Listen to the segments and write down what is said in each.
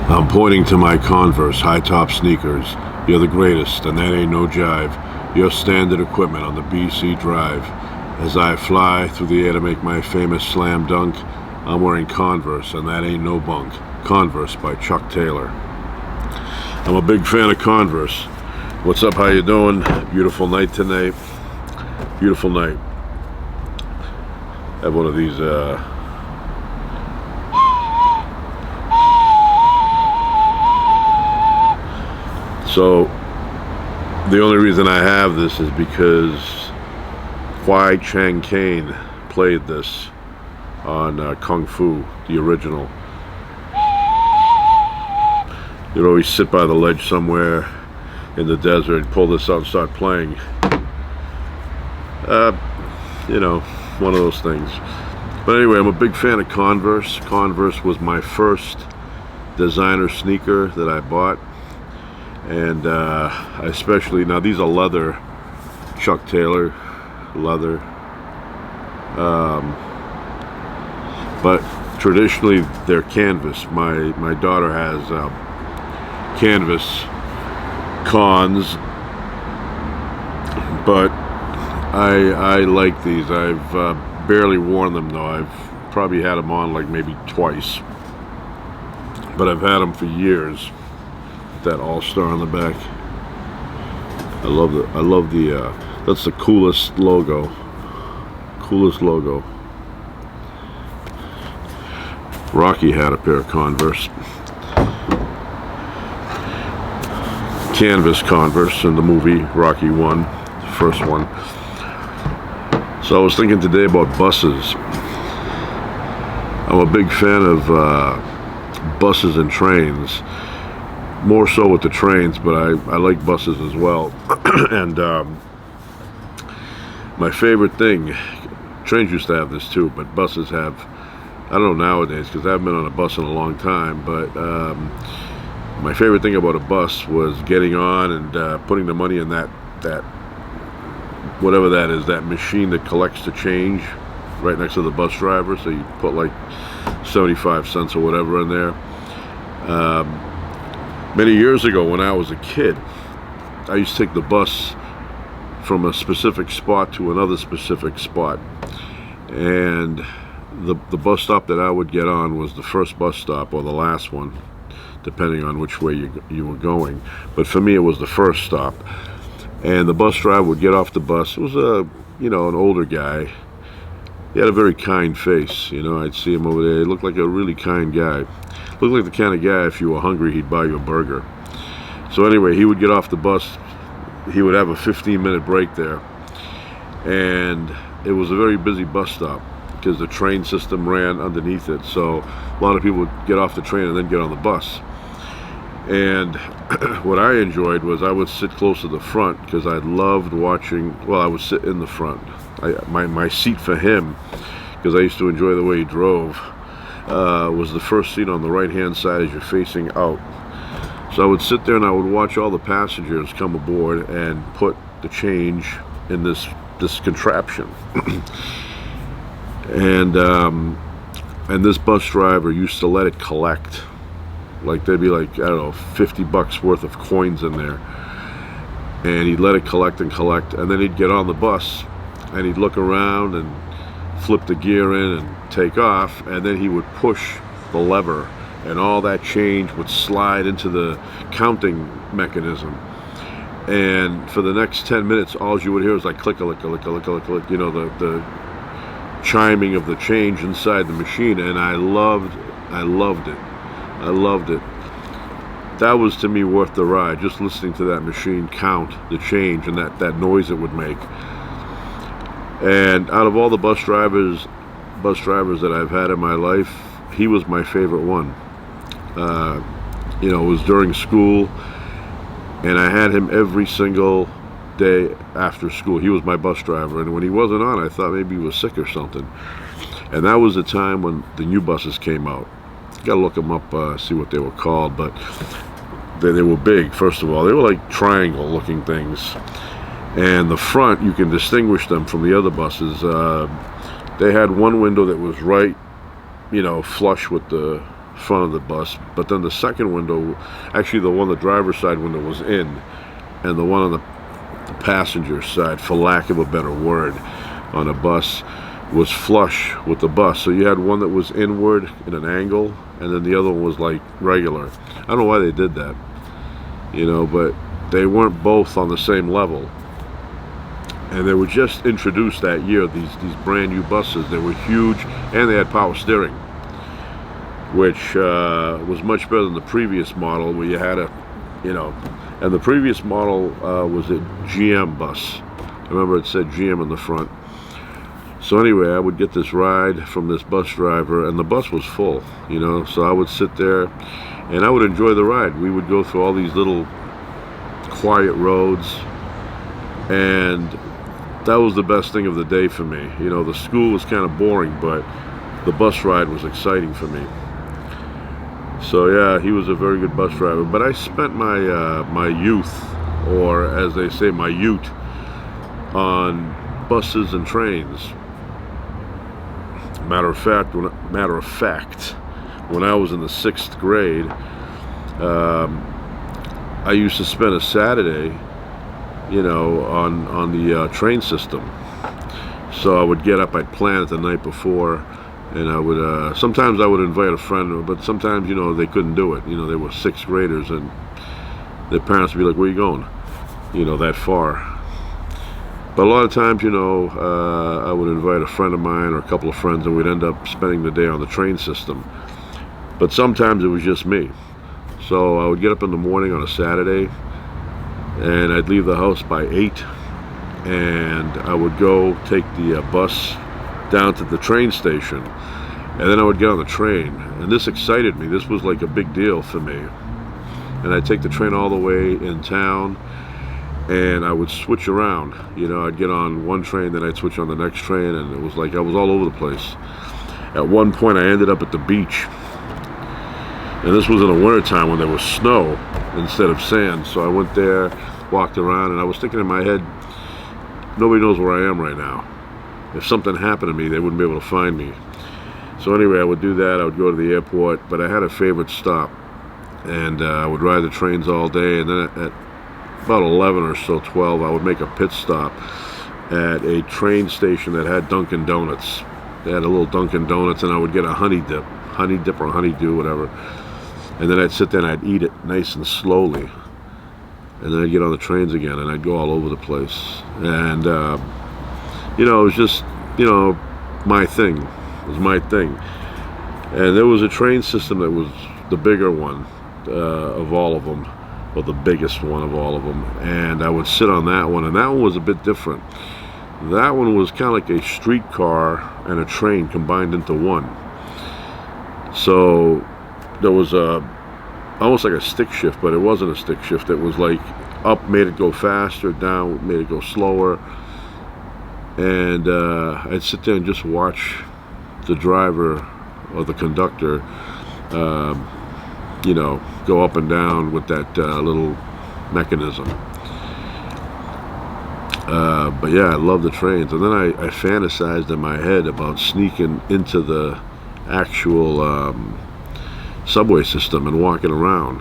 I'm pointing to my Converse high-top sneakers. You're the greatest, and that ain't no jive. Your standard equipment on the BC Drive. As I fly through the air to make my famous slam dunk, I'm wearing Converse, and that ain't no bunk. Converse by Chuck Taylor. I'm a big fan of Converse. What's up? How you doing? Beautiful night tonight. Beautiful night. I have one of these So the only reason I have this is because Kwai Chang Caine played this on Kung Fu, the original. You'd always sit by the ledge somewhere in the desert, pull this out and start playing. You know, one of those things. But anyway, I'm a big fan of Converse. Converse was my first designer sneaker that I bought. And I especially, now these are leather, Chuck Taylor leather, but traditionally they're canvas. My daughter has canvas Cons, but I like these. I've barely worn them though. I've probably had them on like maybe twice, but I've had them for years. That all-star on the back. I love the that's the coolest logo. Rocky had a pair of Converse. Canvas Converse in the movie Rocky 1, the first one. So I was thinking today about buses. I'm a big fan of buses and trains. More so with the trains, but I like buses as well. And my favorite thing, trains used to have this too, but buses have, I don't know nowadays because I haven't been on a bus in a long time, but my favorite thing about a bus was getting on and putting the money in that whatever that is, that machine that collects the change right next to the bus driver. So you put like 75 cents or whatever in there. Many years ago when I was a kid, I used to take the bus from a specific spot to another specific spot. And the bus stop that I would get on was the first bus stop or the last one, depending on which way you were going. But for me, it was the first stop. And the bus driver would get off the bus. It was an older guy. He had a very kind face. I'd see him over there. He looked like a really kind guy. Looked like the kind of guy, if you were hungry, he'd buy you a burger. So anyway, he would get off the bus. He would have a 15-minute break there. And it was a very busy bus stop because the train system ran underneath it. So a lot of people would get off the train and then get on the bus. And what I enjoyed was I would sit close to the front because I loved watching, I would sit in the front. My seat for him, because I used to enjoy the way he drove, was the first seat on the right-hand side as you're facing out. So I would sit there and I would watch all the passengers come aboard and put the change in this contraption. And this bus driver used to let it collect. Like there'd be like, I don't know, $50 worth of coins in there. And he'd let it collect and collect, and then he'd get on the bus and he'd look around and flip the gear in and take off, and then he would push the lever and all that change would slide into the counting mechanism. And for the next 10 minutes, all you would hear was like click, click, click, click, click, click, the chiming of the change inside the machine. And I loved it. That was to me worth the ride, just listening to that machine count the change and that noise it would make. And out of all the bus drivers that I've had in my life, he was my favorite one. It was during school, and I had him every single day after school. He was my bus driver, and when he wasn't on, I thought maybe he was sick or something. And that was the time when the new buses came out. Gotta look them up, see what they were called, but they were big. First of all, they were like triangle looking things, and the front, you can distinguish them from the other buses. They had one window that was right, flush with the front of the bus, but then the second window, actually the one the driver's side window was in, and the one on the passenger side, for lack of a better word, on a bus was flush with the bus. So you had one that was inward in an angle, and then the other one was like regular. I don't know why they did that, you know, but they weren't both on the same level. And they were just introduced that year, these brand new buses. They were huge, and they had power steering, which was much better than the previous model, where you had a, you know, and the previous model was a GM bus. I remember it said GM in the front. So anyway, I would get this ride from this bus driver, and the bus was full, you know, so I would sit there and I would enjoy the ride. We would go through all these little quiet roads, and that was the best thing of the day for me. You know, the school was kind of boring, but the bus ride was exciting for me. So yeah, he was a very good bus driver. But I spent my my youth, or as they say, my ute, on buses and trains. Matter of fact, when I was in the 6th grade, I used to spend a Saturday, you know, on the train system. So I would get up, I'd plan it the night before, and I would sometimes I would invite a friend, but sometimes, you know, they couldn't do it. You know, they were 6th graders, and their parents would be like, "Where are you going?" You know, that far. But a lot of times, you know, I would invite a friend of mine or a couple of friends, and we'd end up spending the day on the train system. But sometimes it was just me. So I would get up in the morning on a Saturday, and I'd leave the house by 8, and I would go take the bus down to the train station, and then I would get on the train. And this excited me. This was like a big deal for me. And I'd take the train all the way in town, and I would switch around. You know, I'd get on one train, then I'd switch on the next train, and it was like I was all over the place. At one point, I ended up at the beach, and this was in the wintertime when there was snow instead of sand. So I went there, walked around, and I was thinking in my head, nobody knows where I am right now. If something happened to me, they wouldn't be able to find me. So anyway, I would do that. I would go to the airport, but I had a favorite stop, and I would ride the trains all day, and then at about 11 or so, 12, I would make a pit stop at a train station that had Dunkin' Donuts. They had a little Dunkin' Donuts, and I would get a honey dip or honeydew, whatever. And then I'd sit there and I'd eat it nice and slowly. And then I'd get on the trains again, and I'd go all over the place. And, you know, it was just, you know, my thing. It was my thing. And there was a train system that was the bigger one of all of them, or the biggest one of all of them, and I would sit on that one, and that one was a bit different. That one was kind of like a streetcar and a train combined into one. So there was almost like a stick shift, but it wasn't a stick shift. It was like up made it go faster, down made it go slower, and I'd sit there and just watch the driver or the conductor you know, go up and down with that little mechanism. But yeah, I love the trains. And then I fantasized in my head about sneaking into the actual subway system and walking around.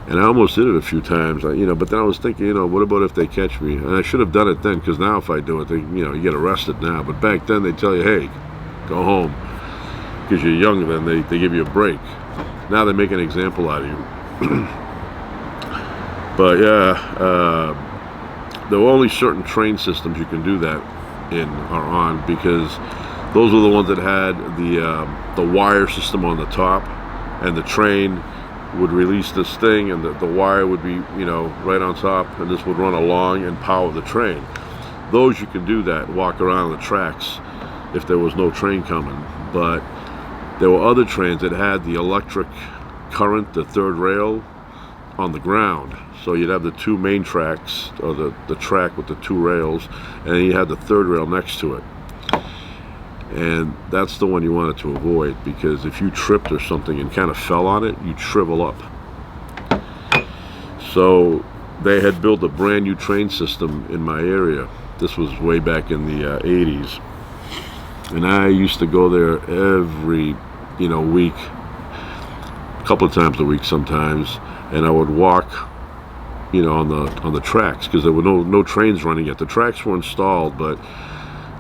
And I almost did it a few times, you know, but then I was thinking, you know, what about if they catch me? And I should have done it then, because now if I do it, they, you know, you get arrested now. But back then they tell you, hey, go home, because you're young. Then they give you a break. Now they make an example out of you. But yeah, there were only certain train systems you can do that in or on, because those were the ones that had the wire system on the top, and the train would release this thing, and the wire would be, you know, right on top, and this would run along and power the train. Those you can do that, walk around the tracks if there was no train coming. But there were other trains that had the electric current, the third rail, on the ground. So you'd have the two main tracks, or the track with the two rails, and then you had the third rail next to it. And that's the one you wanted to avoid, because if you tripped or something and kind of fell on it, you'd shrivel up. So they had built a brand new train system in my area. This was way back in the 80s. And I used to go there every, you know, week. couple of times a week sometimes, and I would walk, you know, on the tracks, because there were no trains running yet. The tracks were installed, but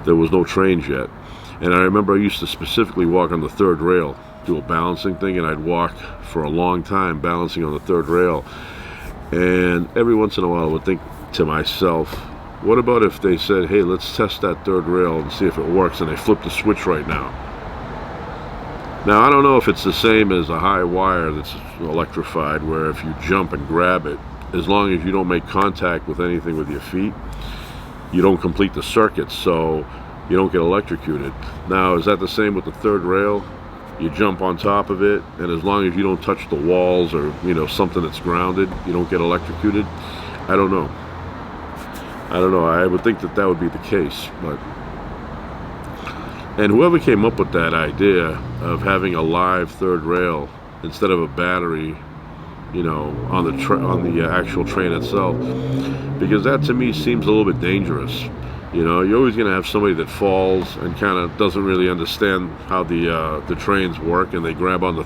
there was no trains yet. And I remember I used to specifically walk on the third rail, do a balancing thing, and I'd walk for a long time balancing on the third rail. And every once in a while I would think to myself, what about if they said, hey, let's test that third rail and see if it works, and they flip the switch right now. Now, I don't know if it's the same as a high wire that's electrified, where if you jump and grab it, as long as you don't make contact with anything with your feet, you don't complete the circuit, so you don't get electrocuted. Now, is that the same with the third rail? You jump on top of it, and as long as you don't touch the walls or, you know, something that's grounded, you don't get electrocuted? I don't know. I would think that would be the case, but... And whoever came up with that idea of having a live third rail instead of a battery, you know, on the actual train itself, because that to me seems a little bit dangerous. You know, you're always going to have somebody that falls and kind of doesn't really understand how the trains work, and they grab on the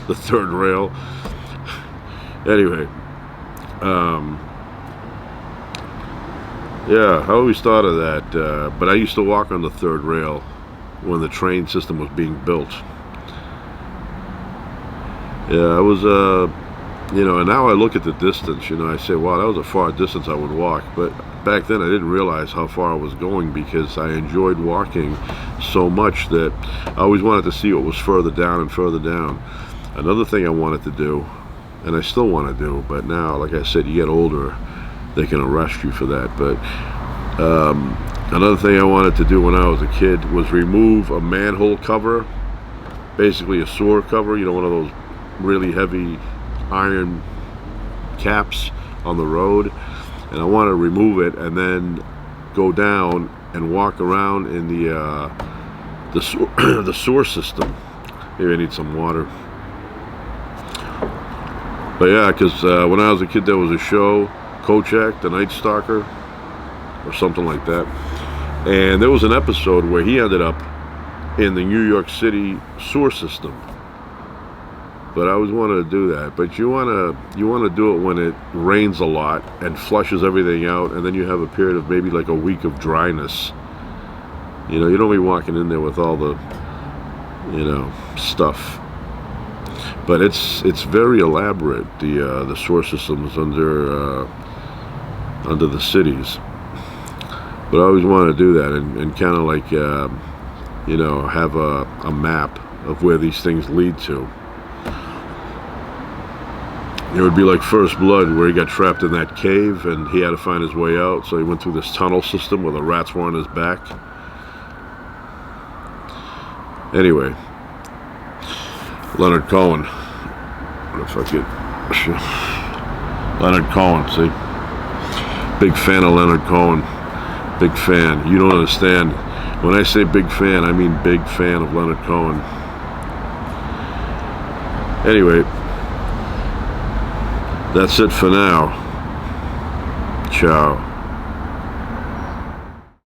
the third rail. Anyway, yeah, I always thought of that, but I used to walk on the third rail when the train system was being built. Yeah, I was, you know, and now I look at the distance, you know, I say, wow, that was a far distance I would walk. But back then I didn't realize how far I was going, because I enjoyed walking so much that I always wanted to see what was further down and further down. Another thing I wanted to do, and I still want to do, but now, like I said, you get older, they can arrest you for that. But another thing I wanted to do when I was a kid was remove a manhole cover, basically a sewer cover, you know, one of those really heavy iron caps on the road, and I want to remove it and then go down and walk around in the sewer system. Maybe I need some water. But yeah, because when I was a kid, there was a show, Kojak, the Night Stalker, or something like that, and there was an episode where he ended up in the New York City sewer system. But I always wanted to do that. But you want to do it when it rains a lot and flushes everything out, and then you have a period of maybe like a week of dryness. You know, you don't be walking in there with all the, you know, stuff. But it's very elaborate, the sewer systems under the cities. But I always wanted to do that and kind of like, you know, have a map of where these things lead to. It would be like First Blood, where he got trapped in that cave and he had to find his way out, so he went through this tunnel system where the rats were on his back. Anyway, Leonard Cohen. If I get Leonard Cohen, see? Big fan of Leonard Cohen. Big fan. You don't understand. When I say big fan, I mean big fan of Leonard Cohen. Anyway, that's it for now. Ciao.